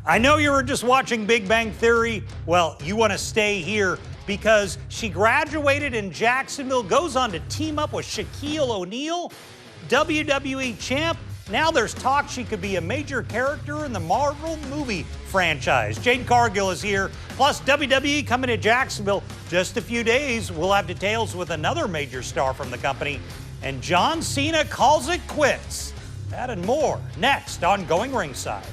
I know you were just watching Big Bang Theory. Well, you want to stay here because she graduated in Jacksonville, goes on to team up with Shaquille O'Neal, WWE champ. Now there's talk she could be a major character in the Marvel movie franchise. Jade Cargill is here, plus WWE coming to Jacksonville. Just a few days, we'll have details with another major star from the company. And John Cena calls it quits. That and more next on Going Ringside.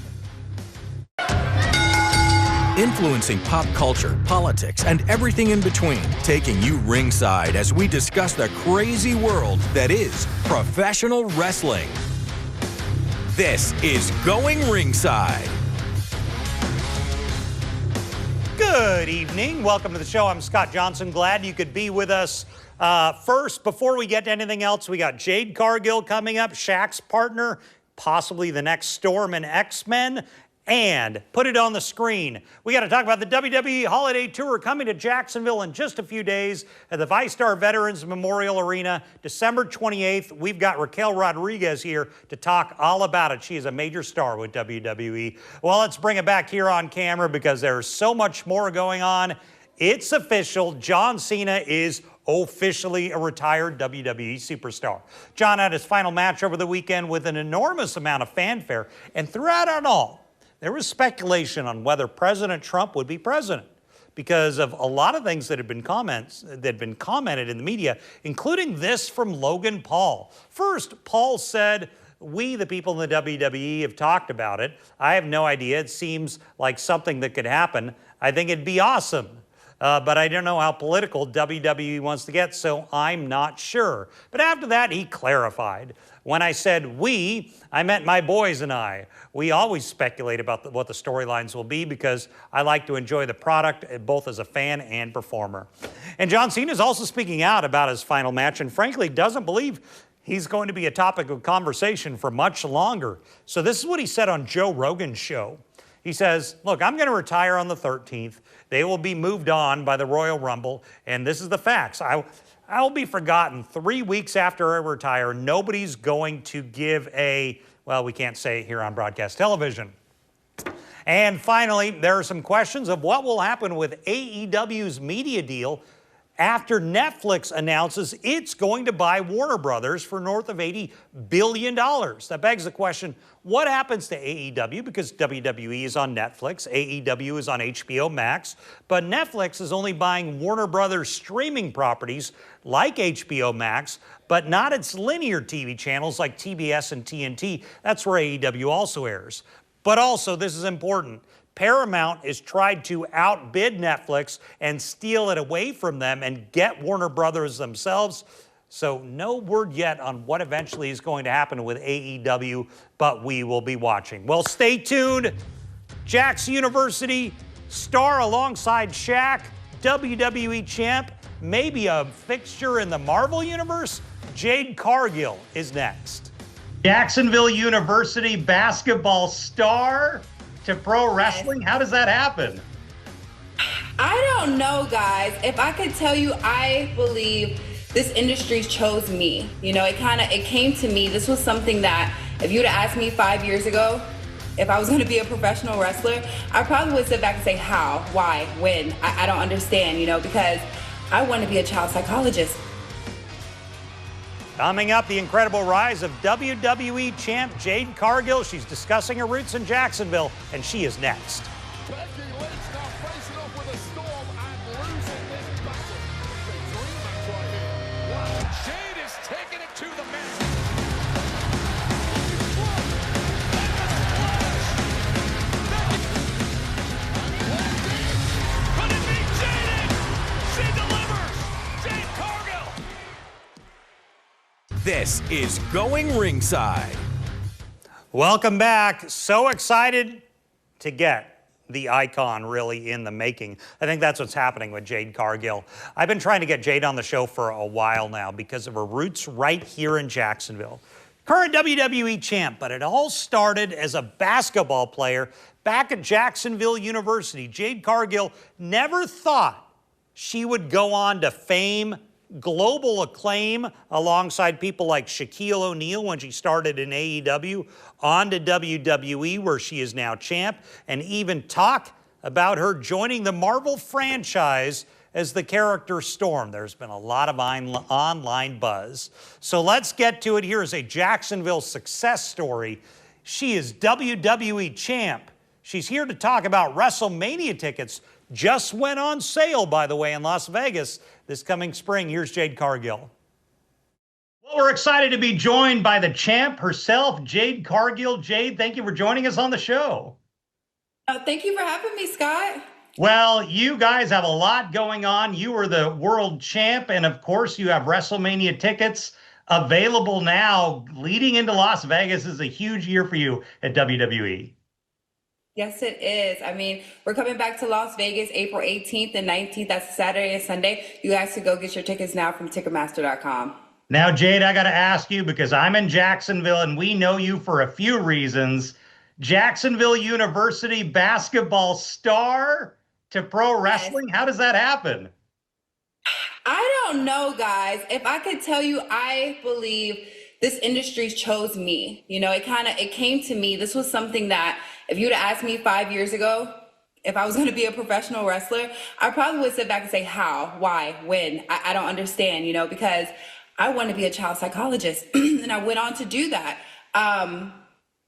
Influencing pop culture, politics, and everything in between, taking you ringside as we discuss the crazy world that is professional wrestling. This is Going Ringside. Good evening. Welcome to the show. I'm Scott Johnson. Glad you could be with us. First, before we get to anything else, we got Jade Cargill coming up, Shaq's partner, possibly the next Storm in X-Men. And put it on the screen. We got to talk about the WWE Holiday Tour coming to Jacksonville in just a few days at the ViStar Veterans Memorial Arena, December 28th. We've got Raquel Rodriguez here to talk all about it. She is a major star with WWE. Well, let's bring it back here on camera because there's so much more going on. It's official. John Cena is officially a retired WWE superstar. John had his final match over the weekend with an enormous amount of fanfare, and throughout it all, there was speculation on whether President Trump would be president because of a lot of things that had been commented in the media, including this from Logan Paul. First, Paul said, "We, the people in the WWE, have talked about it. I have no idea. It seems like something that could happen. I think it'd be awesome. But I don't know how political WWE wants to get, so I'm not sure." But after that, he clarified. When I said we, I meant my boys and I. We always speculate about what the storylines will be because I like to enjoy the product both as a fan and performer. And John Cena is also speaking out about his final match and frankly doesn't believe he's going to be a topic of conversation for much longer. So this is what he said on Joe Rogan's show. He says, "Look, I'm going to retire on the 13th. They will be moved on by the Royal Rumble, and this is the facts. I will be forgotten 3 weeks after I retire. Nobody's going to give a, well, we can't say it here on broadcast television." And finally, there are some questions of what will happen with AEW's media deal after Netflix announces it's going to buy Warner Brothers for north of $80 billion. That begs the question, what happens to AEW? Because WWE is on Netflix, AEW is on HBO Max, but Netflix is only buying Warner Brothers streaming properties like HBO Max, but not its linear TV channels like TBS and TNT. That's where AEW also airs. But also, this is important, Paramount has tried to outbid Netflix and steal it away from them and get Warner Brothers themselves. So no word yet on what eventually is going to happen with AEW, but we will be watching. Well, stay tuned. Jax University star alongside Shaq, WWE champ, maybe a fixture in the Marvel universe. Jade Cargill is next. Jacksonville University basketball star to pro wrestling? How does that happen? I don't know, guys. If I could tell you, I believe this industry chose me. You know, it came to me. This was something that if you'd have asked me 5 years ago, if I was going to be a professional wrestler, I probably would sit back and say, how, why, when? I don't understand, you know, because I want to be a child psychologist. Coming up, the incredible rise of WWE champ Jade Cargill. She's discussing her roots in Jacksonville, and she is next. Becky Lynch now facing up with a Storm and losing this battle. It's a dream match right here. Wow, Jade is taking it to the mat. Could it be Jade? She delivers. Jade Cargill. This is Going Ringside. Welcome back. So excited to get the icon really in the making. I think that's what's happening with Jade Cargill. I've been trying to get Jade on the show for a while now because of her roots right here in Jacksonville. Current WWE champ, but it all started as a basketball player back at Jacksonville University. Jade Cargill never thought she would go on to fame, global acclaim alongside people like Shaquille O'Neal when she started in AEW, on to WWE where she is now champ, and even talk about her joining the Marvel franchise as the character Storm. There's been a lot of online buzz. So let's get to it. Here is a Jacksonville success story. She is WWE champ. She's here to talk about WrestleMania tickets. Just went on sale, by the way, in Las Vegas this coming spring. Here's Jade Cargill. Well, we're excited to be joined by the champ herself, Jade Cargill. Jade, thank you for joining us on the show. Thank you for having me, Scott. Well, you guys have a lot going on. You are the world champ, and of course, you have WrestleMania tickets available now. Leading into Las Vegas is a huge year for you at WWE. Yes, it is. I mean, we're coming back to Las Vegas April 18th and 19th. That's Saturday and Sunday. You guys can go get your tickets now from Ticketmaster.com. Now, Jade, I got to ask you, because I'm in Jacksonville and we know you for a few reasons. Jacksonville University basketball star to pro wrestling? Yes. How does that happen? I don't know, guys. If I could tell you, I believe this industry chose me. You know, it came to me. This was something that if you'd have asked me 5 years ago, if I was going to be a professional wrestler, I probably would sit back and say, how, why, when? I don't understand, you know, because I wanted to be a child psychologist and I went on to do that.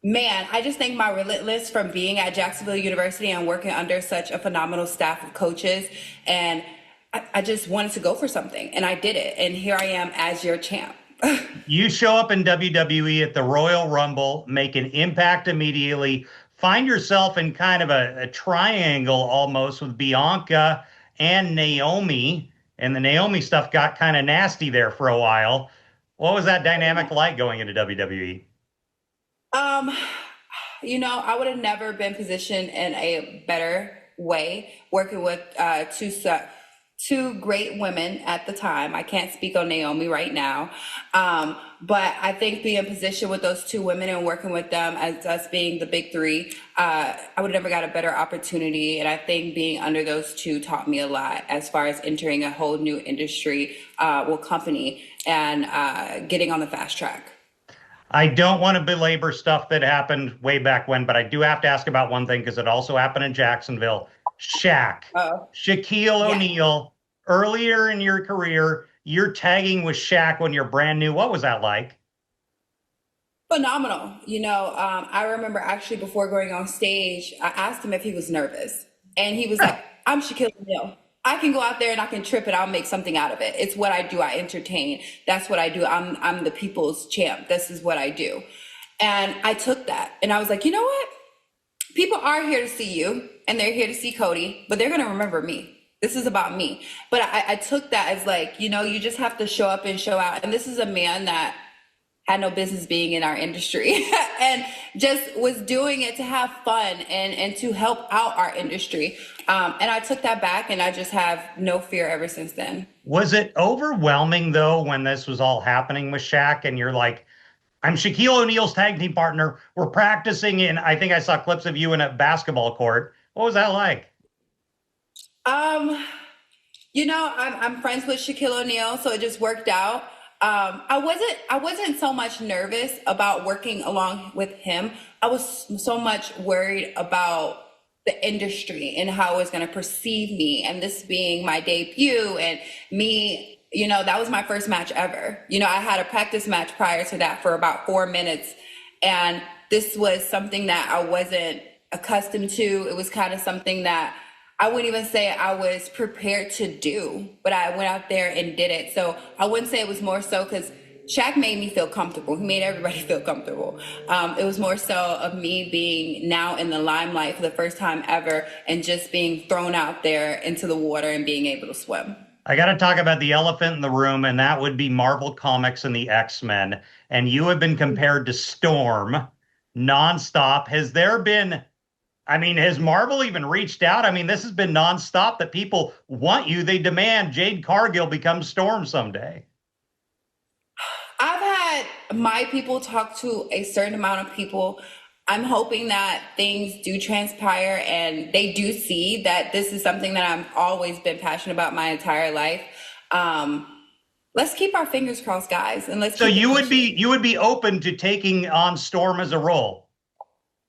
Man, I just think my relentless from being at Jacksonville University and working under such a phenomenal staff of coaches. And I just wanted to go for something and I did it. And here I am as your champ. You show up in WWE at the Royal Rumble, make an impact immediately, find yourself in kind of a triangle almost with Bianca and Naomi. And the Naomi stuff got kind of nasty there for a while. What was that dynamic like going into WWE? You know, I would have never been positioned in a better way working with two great women at the time. I can't speak on Naomi right now. But I think being in position with those two women and working with them as us being the big three, I would have never got a better opportunity. And I think being under those two taught me a lot as far as entering a whole new industry, company and getting on the fast track. I don't want to belabor stuff that happened way back when, but I do have to ask about one thing because it also happened in Jacksonville. Shaquille O'Neal, earlier in your career, you're tagging with Shaq when you're brand new. What was that like? Phenomenal. You know, I remember actually before going on stage, I asked him if he was nervous. And he was like, I'm Shaquille O'Neal. I can go out there and I can trip and I'll make something out of it. It's what I do. I entertain. That's what I do. I'm the people's champ. This is what I do. And I took that and I was like, you know what? People are here to see you and they're here to see Cody, but they're going to remember me. This is about me. But I took that as like, you know, you just have to show up and show out. And this is a man that had no business being in our industry and just was doing it to have fun and to help out our industry. And I took that back and I just have no fear ever since then. Was it overwhelming though, when this was all happening with Shaq and you're like, I'm Shaquille O'Neal's tag team partner. We're practicing in, I think I saw clips of you in a basketball court. What was that like? You know, I'm friends with Shaquille O'Neal, so it just worked out. I wasn't so much nervous about working along with him. I was so much worried about the industry and how it was going to perceive me, and this being my debut and me, you know, that was my first match ever. You know, I had a practice match prior to that for about 4 minutes, and this was something that I wasn't accustomed to. It was kind of something that I wouldn't even say I was prepared to do, but I went out there and did it. So I wouldn't say it was more so because Shaq made me feel comfortable. He made everybody feel comfortable. It was more so of me being now in the limelight for the first time ever and just being thrown out there into the water and being able to swim. I got to talk about the elephant in the room, and that would be Marvel Comics and the X-Men. And you have been compared to Storm nonstop. Has there been... I mean, has Marvel even reached out? I mean, this has been nonstop that people want you. They demand Jade Cargill become Storm someday. I've had my people talk to a certain amount of people. I'm hoping that things do transpire and they do see that this is something that I've always been passionate about my entire life. Let's keep our fingers crossed, guys, and let's So keep it pushing. you would be open to taking on Storm as a role?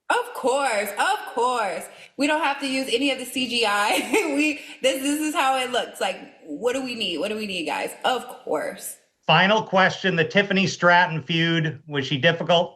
Of course, of course. We don't have to use any of the CGI. This is how it looks. Like, what do we need? What do we need, guys? Of course. Final question: the Tiffany Stratton feud, was she difficult?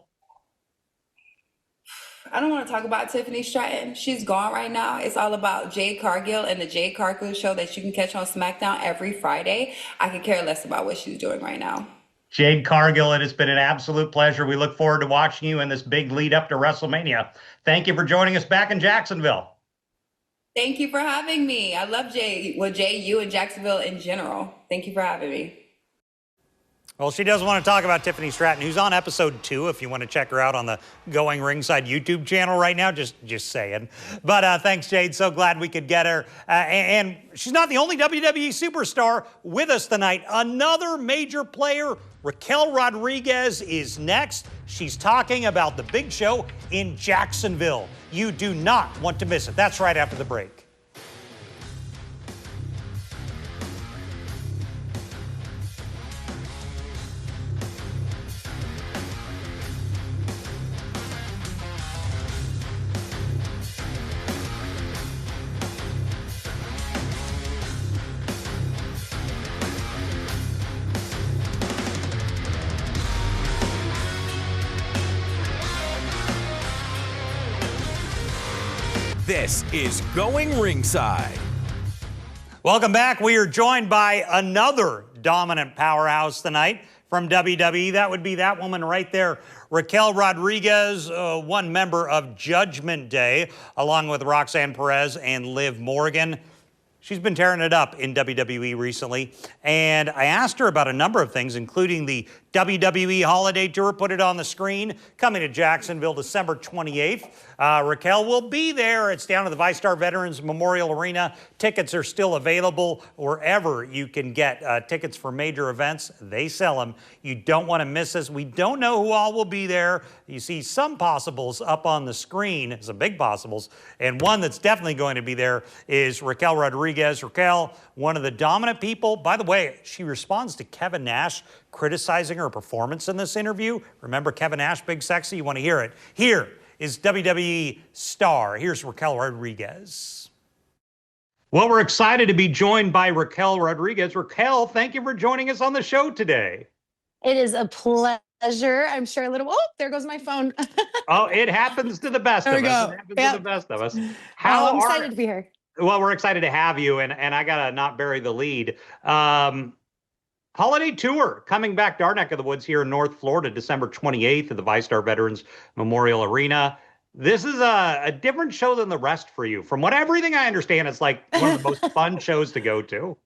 I don't want to talk about Tiffany Stratton. She's gone right now. It's all about Jade Cargill and the Jade Cargill show that you can catch on SmackDown every Friday. I could care less about what she's doing right now. Jade Cargill, it has been an absolute pleasure. We look forward to watching you in this big lead up to WrestleMania. Thank you for joining us back in Jacksonville. Thank you for having me. I love Jade. Well, Jade, you and Jacksonville in general. Thank you for having me. Well, she does want to talk about Tiffany Stratton, who's on episode 2, if you want to check her out on the Going Ringside YouTube channel right now, just saying. But thanks, Jade. So glad we could get her. And she's not the only WWE superstar with us tonight. Another major player, Raquel Rodriguez, is next. She's talking about the big show in Jacksonville. You do not want to miss it. That's right after the break. This is Going Ringside. Welcome back. We are joined by another dominant powerhouse tonight from WWE. That would be that woman right there, Raquel Rodriguez, one member of Judgment Day, along with Roxanne Perez and Liv Morgan. She's been tearing it up in WWE recently, and I asked her about a number of things, including the WWE Holiday Tour, put it on the screen, coming to Jacksonville December 28th. Raquel will be there. It's down at the ViStar Veterans Memorial Arena. Tickets are still available wherever you can get tickets for major events. They sell them. You don't want to miss this. We don't know who all will be there. You see some possibles up on the screen, some big possibles, and one that's definitely going to be there is Raquel Rodriguez. Raquel, one of the dominant people. By the way, she responds to Kevin Nash criticizing her performance in this interview. Remember Kevin Nash, Big Sexy? You want to hear it. Here is WWE star. Here's Raquel Rodriguez. Well, we're excited to be joined by Raquel Rodriguez. Raquel, thank you for joining us on the show today. It is a pleasure. I'm sure a little, oh, there goes my phone. Oh, it happens to the best of us. It happens to the best of us. I'm excited to be here. Well, we're excited to have you, and I got to not bury the lead. Holiday Tour coming back to our neck of the woods here in North Florida, December 28th at the ViStar Veterans Memorial Arena. This is a different show than the rest for you. From everything I understand, it's like one of the most fun shows to go to.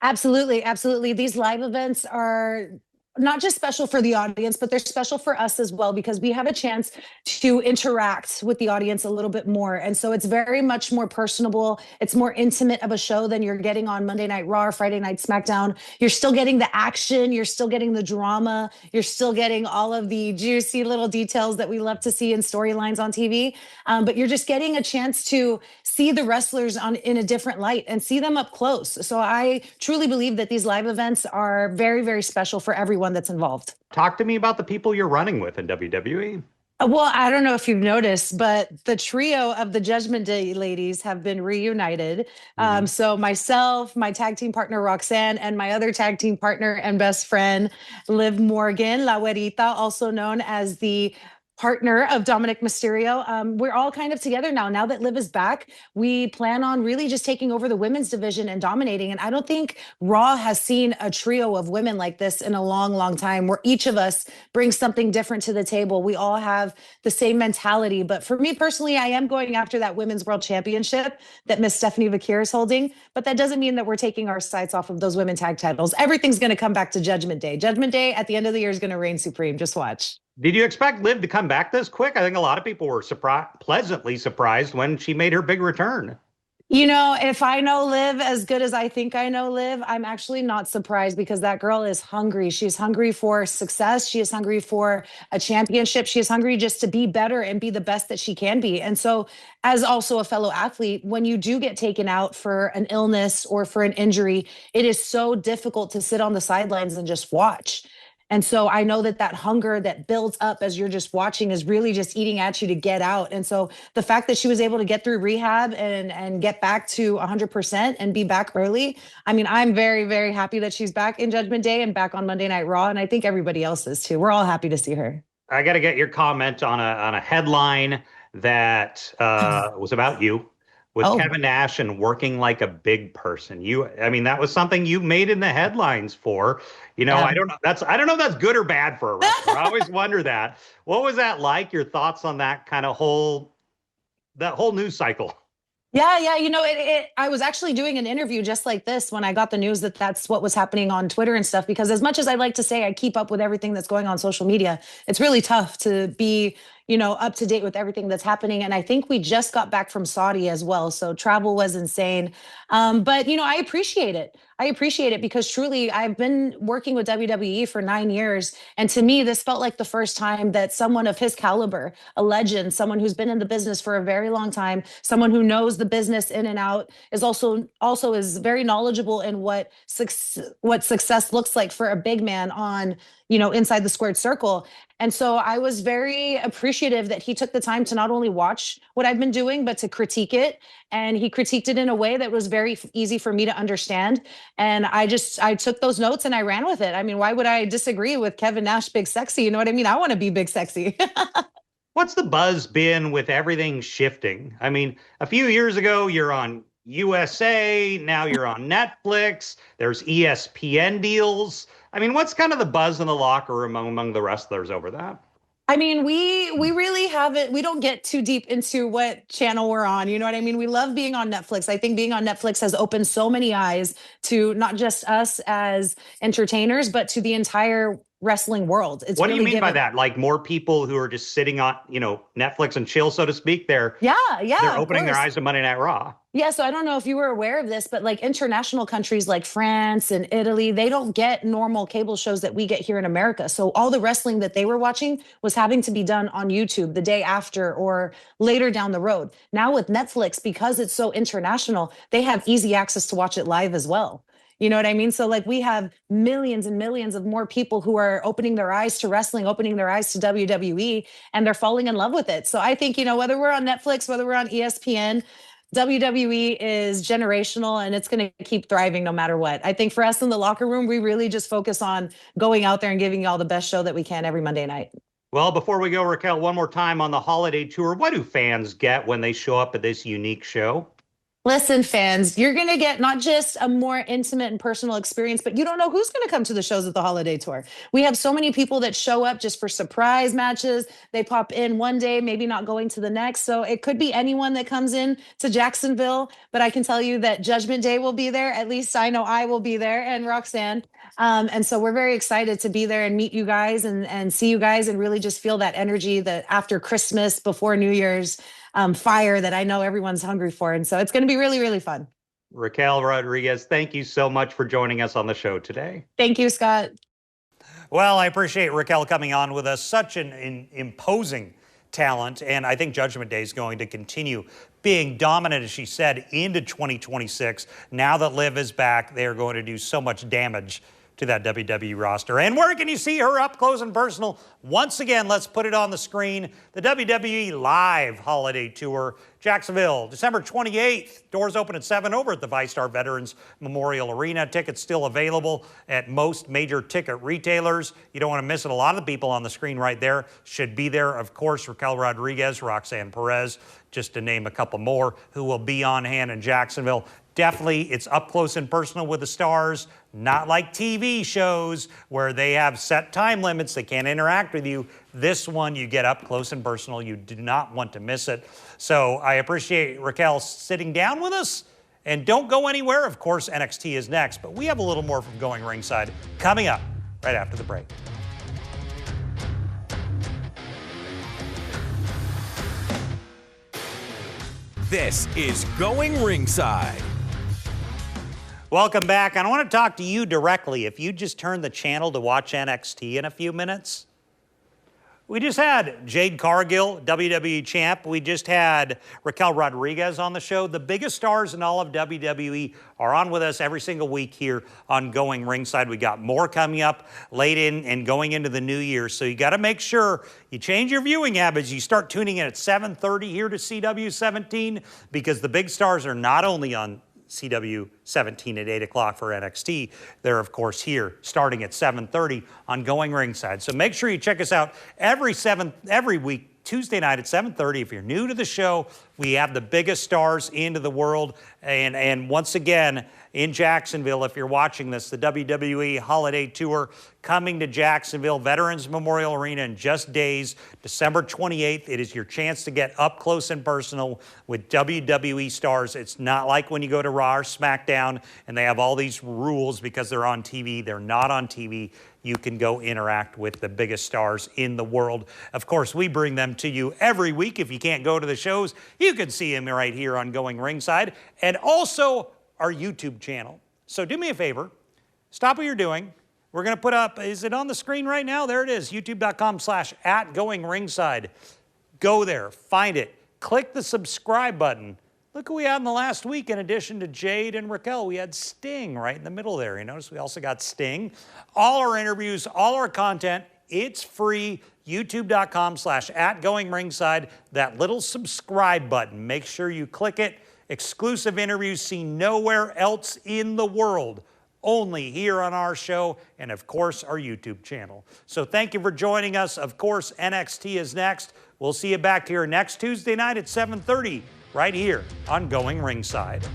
Absolutely. Absolutely. These live events are not just special for the audience, but they're special for us as well, because we have a chance to interact with the audience a little bit more. And so it's very much more personable. It's more intimate of a show than you're getting on Monday Night Raw or Friday Night SmackDown. You're still getting the action. You're still getting the drama. You're still getting all of the juicy little details that we love to see in storylines on TV. But you're just getting a chance to see the wrestlers in a different light and see them up close. So I truly believe that these live events are very, very special for everyone that's involved. Talk to me about the people you're running with in WWE. Well, I don't know if you've noticed, but the trio of the Judgment Day ladies have been reunited. So myself, my tag team partner, Roxanne, and my other tag team partner and best friend, Liv Morgan, La Güerita, also known as the partner of Dominic Mysterio. We're all kind of together now. Now that Liv is back, we plan on really just taking over the women's division and dominating. And I don't think Raw has seen a trio of women like this in a long, long time, where each of us brings something different to the table. We all have the same mentality. But for me personally, I am going after that Women's World Championship that Miss Stephanie Vaquer is holding. But that doesn't mean that we're taking our sights off of those women tag titles. Everything's going to come back to Judgment Day. Judgment Day at the end of the year is going to reign supreme. Just watch. Did you expect Liv to come back this quick? I think a lot of people were pleasantly surprised when she made her big return. You know, if I know Liv as good as I think I know Liv, I'm actually not surprised because that girl is hungry. She's hungry for success. She is hungry for a championship. She is hungry just to be better and be the best that she can be. And so, as also a fellow athlete, when you do get taken out for an illness or for an injury, it is so difficult to sit on the sidelines and just watch. And so I know that that hunger that builds up as you're just watching is really just eating at you to get out. And so the fact that she was able to get through rehab and get back to 100% and be back early, I mean, I'm very, very happy that she's back in Judgment Day and back on Monday Night Raw. And I think everybody else is too. We're all happy to see her. I got to get your comment on a headline that was about you with Kevin Nash and working like a big person. I mean, that was something you made in the headlines for. You know, I don't know if that's good or bad for a wrestler. I always wonder that. What was that like? Your thoughts on that kind of whole news cycle? Yeah. You know, I was actually doing an interview just like this when I got the news that that's what was happening on Twitter and stuff, because as much as I like to say I keep up with everything that's going on social media, it's really tough to be, you know, up to date with everything that's happening. And I think we just got back from Saudi as well. So travel was insane. But, you know, I appreciate it. I appreciate it because truly I've been working with WWE for 9 years. And to me, this felt like the first time that someone of his caliber, a legend, someone who's been in the business for a very long time, someone who knows the business in and out, is also is very knowledgeable in what success looks like for a big man on, you know, inside the squared circle. And so I was very appreciative that he took the time to not only watch what I've been doing, but to critique it. And he critiqued it in a way that was very easy for me to understand. And I took those notes and I ran with it. I mean, why would I disagree with Kevin Nash, Big Sexy? You know what I mean? I want to be Big Sexy. What's the buzz been with everything shifting? I mean, a few years ago, you're on USA. Now you're on Netflix. There's ESPN deals. I mean, what's kind of the buzz in the locker room among the wrestlers over that? I mean, we really haven't, we don't get too deep into what channel we're on. You know what I mean? We love being on Netflix. I think being on Netflix has opened so many eyes to not just us as entertainers, but to the entire wrestling world. What do you mean by that? Like more people who are just sitting on, you know, Netflix and chill, so to speak. They're opening their eyes to Monday Night Raw. Yeah, so I don't know if you were aware of this, but like international countries like France and Italy, they don't get normal cable shows that we get here in America. So all the wrestling that they were watching was having to be done on YouTube the day after or later down the road. Now with Netflix, because it's so international, they have easy access to watch it live as well. You know what I mean? So like we have millions and millions of more people who are opening their eyes to wrestling, opening their eyes to WWE, and they're falling in love with it. So I think, you know, whether we're on Netflix, whether we're on ESPN, WWE is generational and it's going to keep thriving no matter what. I think for us in the locker room, we really just focus on going out there and giving y'all the best show that we can every Monday night. Well, before we go, Raquel, one more time on the holiday tour, what do fans get when they show up at this unique show? Listen, fans, you're going to get not just a more intimate and personal experience, but you don't know who's going to come to the shows at the holiday tour. We have so many people that show up just for surprise matches. They pop in one day, maybe not going to the next. So it could be anyone that comes in to Jacksonville, but I can tell you that Judgment Day will be there. At least I know I will be there, and Roxanne. And so we're very excited to be there and meet you guys and see you guys and really just feel that energy that after Christmas, before New Year's, fire that I know everyone's hungry for. And so it's going to be really, really fun. Raquel Rodriguez, thank you so much for joining us on the show today. Thank you, Scott. Well, I appreciate Raquel coming on with us. Such an imposing talent. And I think Judgment Day is going to continue being dominant, as she said, into 2026. Now that Liv is back, they are going to do so much damage to that WWE roster. And where can you see her up close and personal? Once again, let's put it on the screen. The WWE Live Holiday Tour, Jacksonville, December 28th. Doors open at 7 over at the VyStar Veterans Memorial Arena. Tickets still available at most major ticket retailers. You don't want to miss it. A lot of the people on the screen right there should be there. Of course, Raquel Rodriguez, Roxanne Perez, just to name a couple more who will be on hand in Jacksonville. Definitely, it's up close and personal with the stars, not like TV shows where they have set time limits. They can't interact with you. This one, you get up close and personal. You do not want to miss it. So I appreciate Raquel sitting down with us. And don't go anywhere. Of course, NXT is next, but we have a little more from Going Ringside coming up right after the break. This is Going Ringside. Welcome back. And I want to talk to you directly. If you just turn the channel to watch NXT in a few minutes. We just had Jade Cargill, WWE champ. We just had Raquel Rodriguez on the show. The biggest stars in all of WWE are on with us every single week here on Going Ringside. We got more coming up late in and going into the new year. So you got to make sure you change your viewing habits. You start tuning in at 7:30 here to CW 17 because the big stars are not only on CW 17 at 8 o'clock for NXT. They're, of course, here starting at 7:30 on Going Ringside. So make sure you check us out every week, Tuesday night at 7:30. If you're new to the show, we have the biggest stars into the world. And once again, in Jacksonville, if you're watching this, the WWE Holiday Tour coming to Jacksonville, Veterans Memorial Arena in just days, December 28th. It is your chance to get up close and personal with WWE stars. It's not like when you go to Raw or SmackDown and they have all these rules because they're on TV. They're not on TV. You can go interact with the biggest stars in the world. Of course, we bring them to you every week. If you can't go to the shows, you can see them right here on Going Ringside and also our YouTube channel. So do me a favor, stop what you're doing. We're gonna put up, is it on the screen right now? There it is, youtube.com/@GoingRingside. Go there, find it, click the subscribe button. Look who we had in the last week. In addition to Jade and Raquel, we had Sting right in the middle there. You notice we also got Sting. All our interviews, all our content, it's free. youtube.com/@GoingRingside. That little subscribe button, make sure you click it. Exclusive interviews seen nowhere else in the world, only here on our show and, of course, our YouTube channel. So thank you for joining us. Of course, NXT is next. We'll see you back here next Tuesday night at 7:30 right here on Going Ringside.